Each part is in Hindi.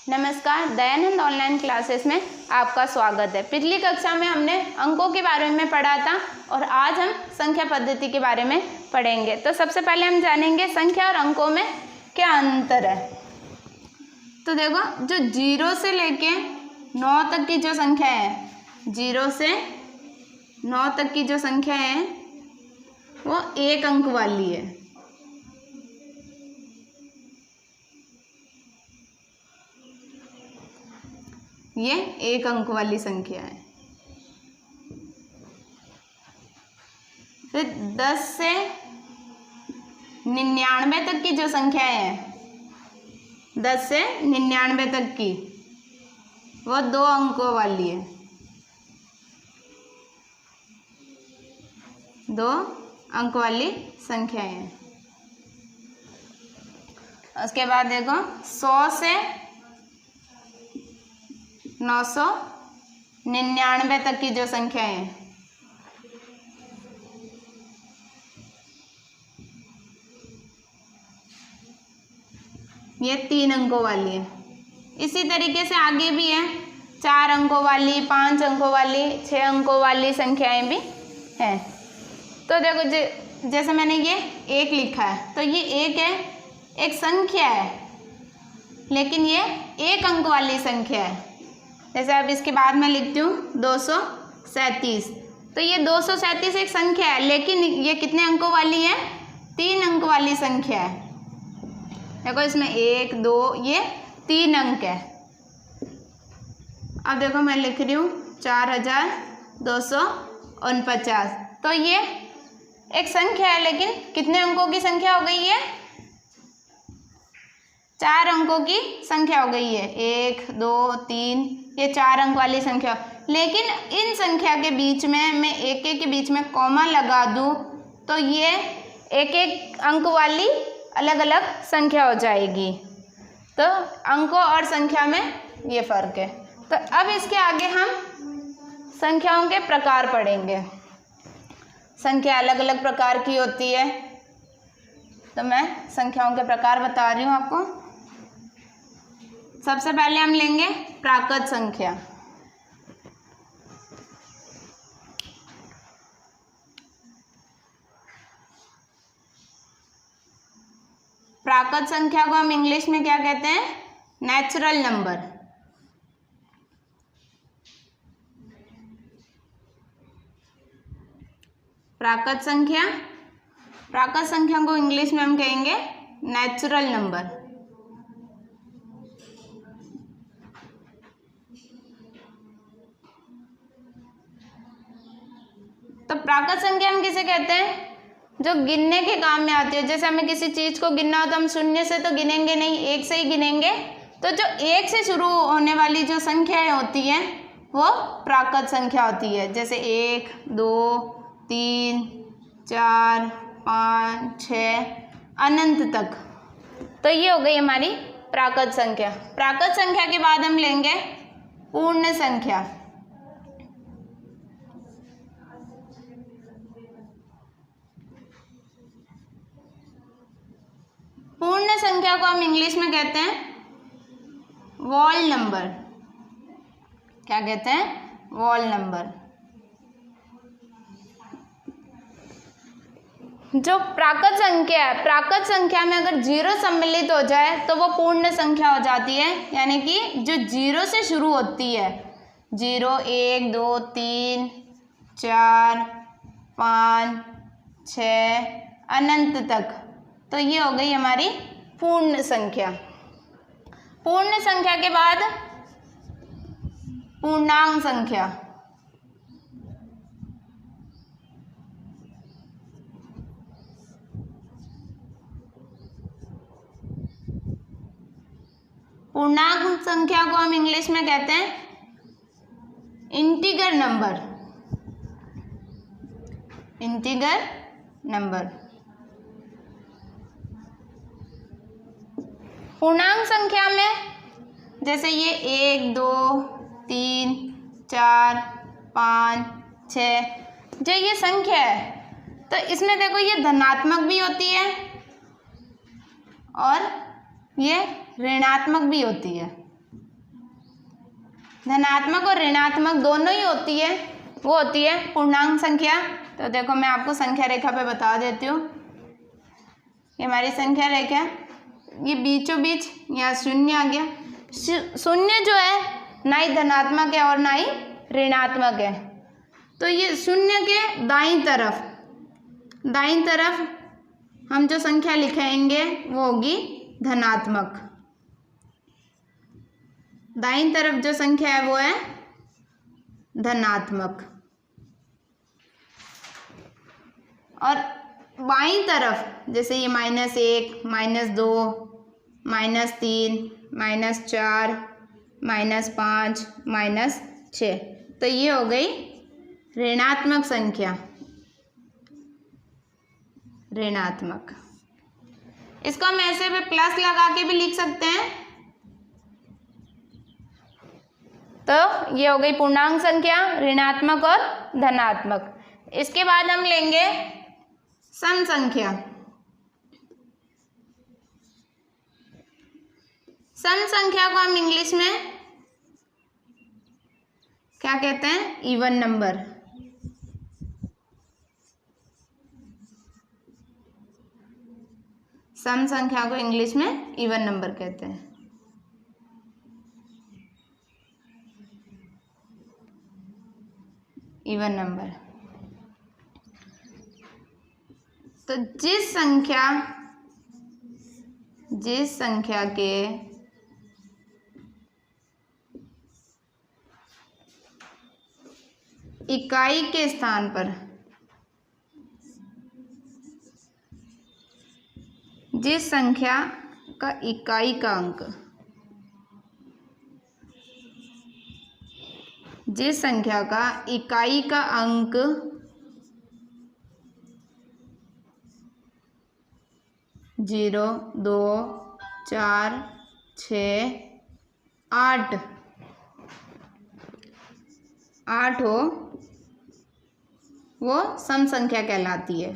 नमस्कार, दयानंद ऑनलाइन क्लासेस में आपका स्वागत है। पिछली कक्षा में हमने अंकों के बारे में पढ़ा था और आज हम संख्या पद्धति के बारे में पढ़ेंगे। तो सबसे पहले हम जानेंगे संख्या और अंकों में क्या अंतर है। तो देखो, जो 0 से लेके 9 तक की जो संख्या है, 0 से 9 तक की जो संख्या है वो 1 अंक वाली है। ये 1 अंक वाली संख्या है। फिर 10 से 99 तक की जो संख्या है, 10 से 99 तक की, वो 2 अंकों वाली है। 2 अंक वाली संख्या है। उसके बाद देखो, 100 से 999 तक की जो संख्या है, ये 3 अंकों वाली है। इसी तरीके से आगे भी है, 4 अंकों वाली, 5 अंकों वाली, 6 अंकों वाली संख्याएं भी हैं। तो देखो, जैसे मैंने ये 1 लिखा है, तो ये 1 है, एक संख्या है, लेकिन ये 1 अंक वाली संख्या है। जैसे अब इसके बाद मैं लिखती हूँ 237। तो ये 237 एक संख्या है, लेकिन ये कितने अंकों वाली है? 3 अंक वाली संख्या है। देखो, इसमें 1, 2, ये 3 अंक है। अब देखो, मैं लिख रही हूँ 4249। तो ये एक संख्या है, लेकिन कितने अंकों की संख्या हो गई है? 4 अंकों की संख्या हो गई है। 1, 2, 3, ये 4 अंक वाली संख्या। लेकिन इन संख्या के बीच में मैं एक के बीच में कॉमा लगा दूं तो ये एक अंक वाली अलग अलग संख्या हो जाएगी। तो अंकों और संख्या में ये फर्क है। तो अब इसके आगे हम संख्याओं के प्रकार पढ़ेंगे। संख्या अलग अलग प्रकार की होती है, तो मैं संख्याओं के प्रकार बता रही हूँ आपको। सबसे पहले हम लेंगे प्राकृत संख्या। प्राकृत संख्या को हम इंग्लिश में क्या कहते हैं? Natural number. प्राकृत संख्या को इंग्लिश में हम कहेंगे नेचुरल नंबर। तो प्राकृत संख्या हम किसे कहते हैं? जो गिनने के काम में आती है। जैसे हमें किसी चीज को गिनना हो तो हम 0 से तो गिनेंगे नहीं, 1 से ही गिनेंगे। तो जो 1 से शुरू होने वाली जो संख्याएं होती हैं वो प्राकृत संख्या होती है। जैसे 1, 2, 3, 4, 5, 6 अनंत तक। तो ये हो गई हमारी प्राकृत संख्या। प्राकृत संख्या के बाद हम लेंगे पूर्ण संख्या। पूर्ण संख्या को हम इंग्लिश में कहते हैं वॉल नंबर। क्या कहते हैं? Wall number. जो प्राकृत संख्या है, प्राकृत संख्या में अगर 0 सम्मिलित हो जाए तो वो पूर्ण संख्या हो जाती है। यानी कि जो 0 से शुरू होती है, 0, 1, 2, 3, 4, 5, 6 अनंत तक। तो ये हो गई हमारी पूर्ण संख्या। पूर्ण संख्या के बाद पूर्णांक संख्या। पूर्णांक संख्या को हम इंग्लिश में कहते हैं इंटीगर नंबर। Integer number. पूर्णांक संख्या में जैसे ये 1, 2, 3, 4, 5, 6 जो ये संख्या है, तो इसमें देखो ये धनात्मक भी होती है और ये ऋणात्मक भी होती है। धनात्मक और ऋणात्मक दोनों ही होती है, वो होती है पूर्णांक संख्या। तो देखो मैं आपको संख्या रेखा पे बता देती हूँ। ये हमारी संख्या रेखा, ये बीचों बीच यहाँ शून्य आ गया। शून्य जो है ना ही धनात्मक है और ना ही ऋणात्मक है। तो ये शून्य के दाईं तरफ हम जो संख्या लिखेंगे वो होगी धनात्मक। दाईं तरफ जो संख्या है वो है धनात्मक, और बाईं तरफ जैसे ये -1, -2, -3, -4, -5, -6, तो ये हो गई ऋणात्मक संख्या, ऋणात्मक। इसको हम ऐसे पे प्लस लगा के भी लिख सकते हैं। तो ये हो गई पूर्णांक संख्या, ऋणात्मक और धनात्मक। इसके बाद हम लेंगे सम संख्या। सम संख्या को हम इंग्लिश में क्या कहते हैं? Even number. सम संख्या को इंग्लिश में इवन नंबर कहते हैं। Even number. तो जिस संख्या के इकाई के स्थान पर जिस संख्या का इकाई का अंक, जिस संख्या का इकाई का अंक 0, 2, 4, 6, 8 हो, वो सम संख्या कहलाती है।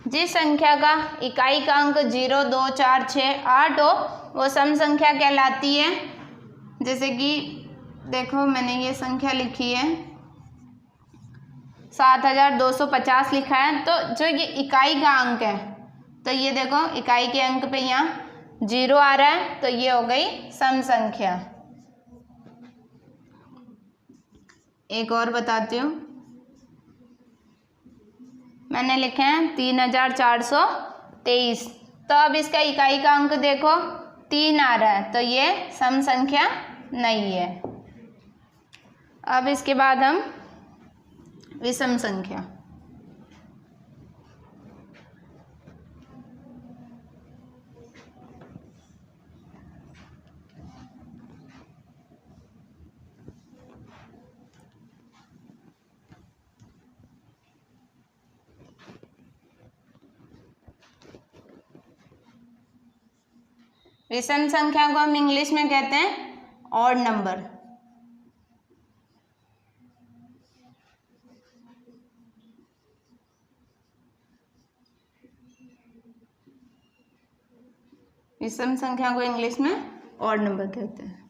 जिस संख्या का इकाई का अंक 0, 2, 4, 6, 8 हो, वो सम संख्या कहलाती है। जैसे कि देखो मैंने ये संख्या लिखी है 7250 लिखा है। तो जो ये इकाई का अंक है, तो ये देखो इकाई के अंक पे यहाँ 0 आ रहा है, तो ये हो गई सम संख्या। एक और बताती हूँ, मैंने लिखे हैं 3423। तो अब इसका इकाई का अंक देखो 3 आ रहा है, तो ये सम संख्या नहीं है। अब इसके बाद हम विषम संख्या। विषम संख्या को हम इंग्लिश में कहते हैं ऑड नंबर। विषम संख्या को इंग्लिश में ऑड नंबर कहते हैं।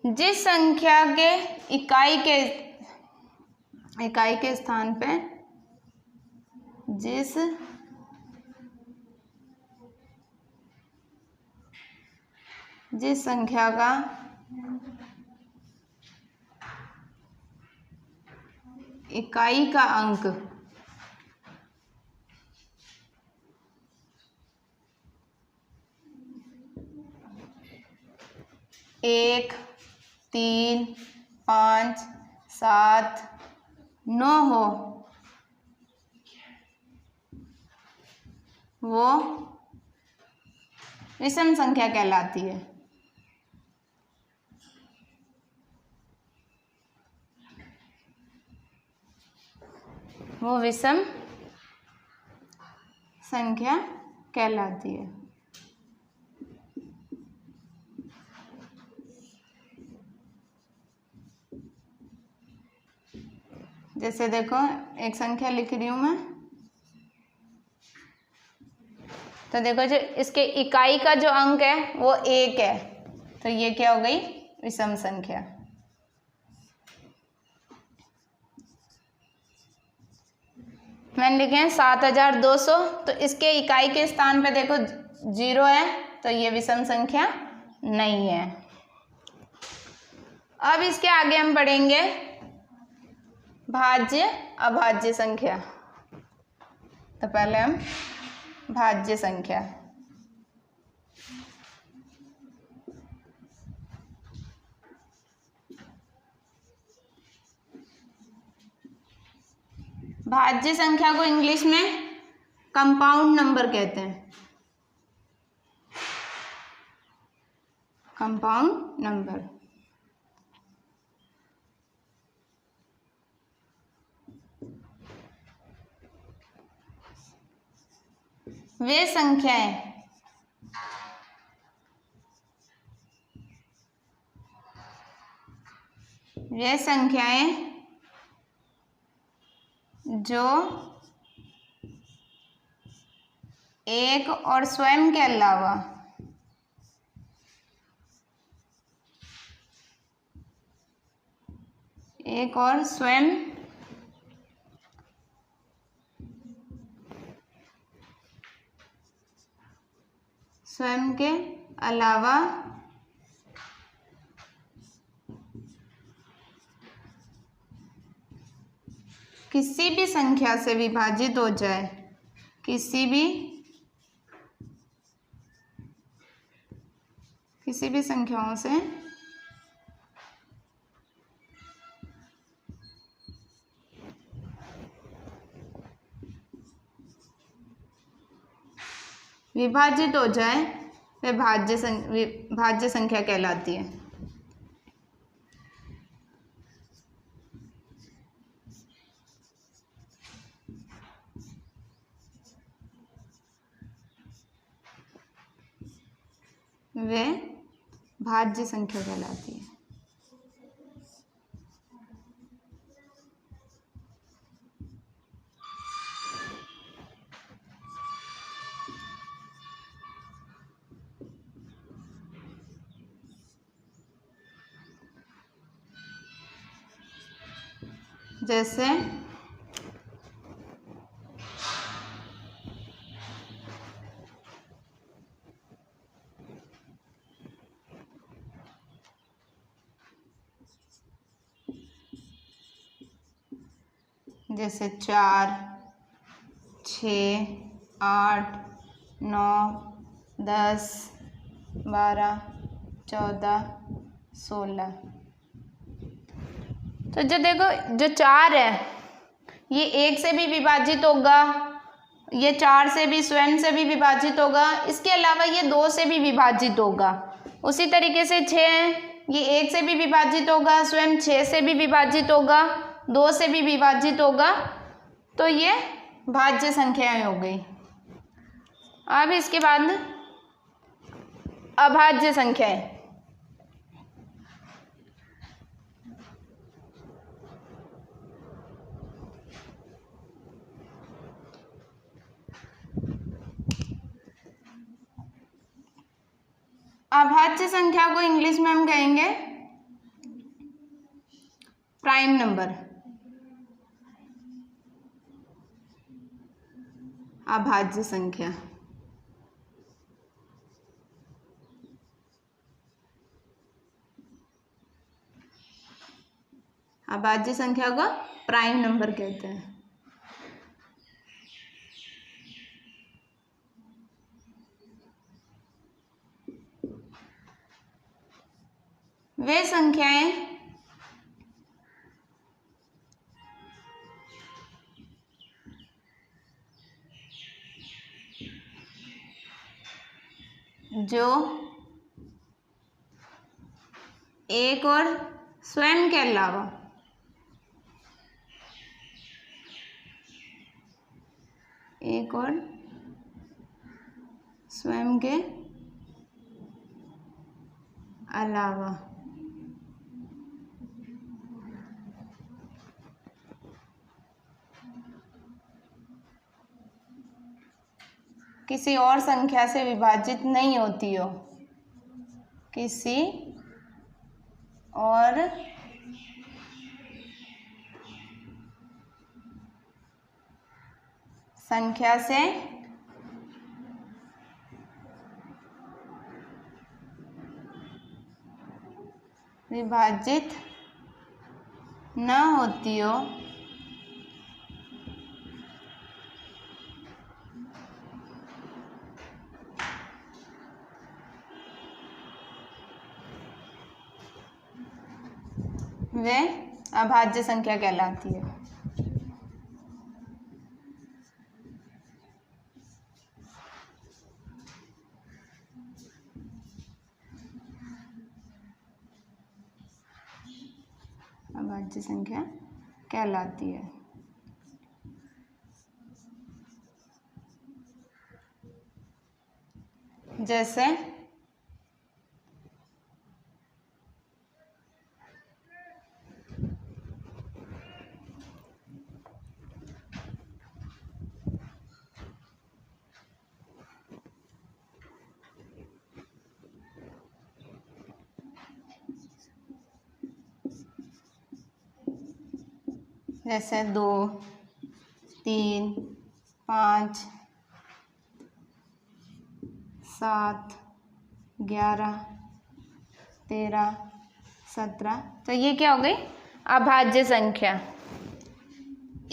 जिस संख्या के इकाई के स्थान पे जिस संख्या का इकाई का अंक 1, 3, 5, 7, 9 हो, वो विषम संख्या कहलाती है। वो विषम संख्या कहलाती है। जैसे देखो एक संख्या लिख रही हूं मैं, तो देखो जो इसके इकाई का जो अंक है वो 1 है, तो ये क्या हो गई, विषम संख्या। मैंने लिखे हैं 7200, तो इसके इकाई के स्थान पे देखो 0 है, तो ये विषम संख्या नहीं है। अब इसके आगे हम पढ़ेंगे भाज्य अभाज्य संख्या। तो पहले हम भाज्य संख्या, भाज्य संख्या को इंग्लिश में कंपाउंड नंबर कहते हैं, कंपाउंड नंबर। वे संख्याएं जो एक और स्वयं के अलावा एक और स्वयं के अलावा किसी भी संख्या से विभाजित हो जाए, किसी भी संख्याओं से विभाजित हो जाए, वह भाज्य संख्या कहलाती है। वे भाज्य संख्या कहलाती है। जैसे जैसे 4, 6, 8, 9, 10, 12, 14, 16। तो जो देखो जो 4 है ये 1 से भी विभाजित होगा, ये 4 से भी स्वयं से भी विभाजित होगा, इसके अलावा ये 2 से भी विभाजित होगा। उसी तरीके से 6 है, ये 1 से भी विभाजित होगा, स्वयं 6 से भी विभाजित होगा, 2 से भी विभाजित होगा, तो ये भाज्य संख्याएं हो गई। अब इसके बाद अभाज्य संख्याएं। अभाज्य संख्या को इंग्लिश में हम कहेंगे प्राइम नंबर। अभाज्य संख्या, अभाज्य संख्या को प्राइम नंबर कहते हैं। वे संख्याएं जो एक और स्वयं के अलावा एक और स्वयं के अलावा किसी और संख्या से विभाजित नहीं होती हो, किसी और संख्या से विभाजित न होती हो वे अभाज्य संख्या कहलाती है। अभाज्य संख्या कहलाती है। जैसे जैसे 2, 3, 5, 7, 11, 13, 17, तो ये क्या हो गई? अभाज्य संख्या।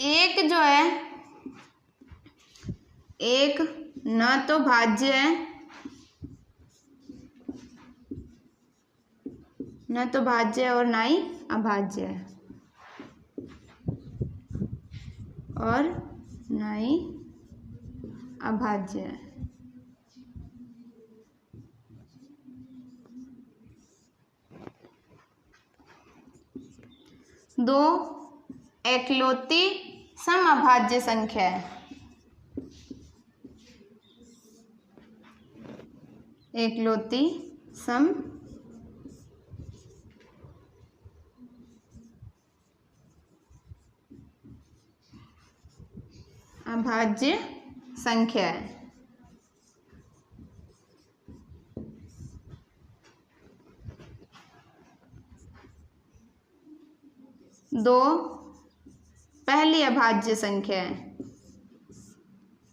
एक जो है, एक न तो भाज्य है, न तो भाज्य है और ना ही अभाज्य है, और ना ही अभाज्य है। दो एकलौती समअभाज्य संख्या है। एकलौती सम अभाज्य संख्या है। दो पहली अभाज्य संख्या है।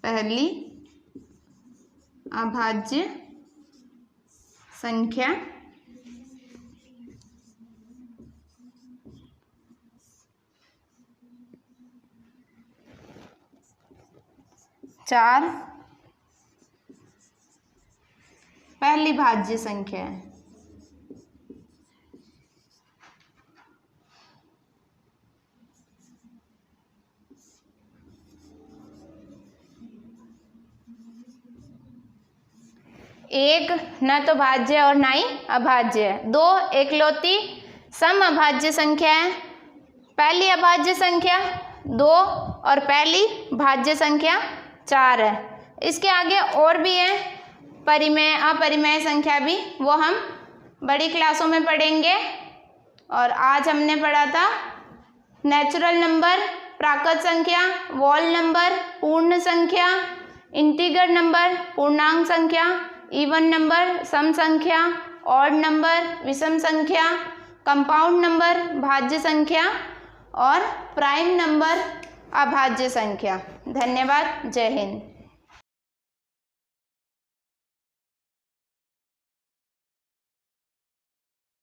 पहली अभाज्य संख्या चार पहली भाज्य संख्या है। एक न तो भाज्य और ना ही अभाज्य है। दो एकलौती समअभाज्य संख्या है। पहली अभाज्य संख्या 2 और पहली भाज्य संख्या 4 है। इसके आगे और भी है परिमेय अपरिमेय संख्या भी, वो हम बड़ी क्लासों में पढ़ेंगे। और आज हमने पढ़ा था नेचुरल नंबर, प्राकृत संख्या, वॉल नंबर, पूर्ण संख्या, इंटीगर नंबर, पूर्णांक संख्या, इवन नंबर, सम संख्या, ऑड नंबर, विषम संख्या, कंपाउंड नंबर, भाज्य संख्या और प्राइम नंबर, अभाज्य संख्या। धन्यवाद। जय हिंद।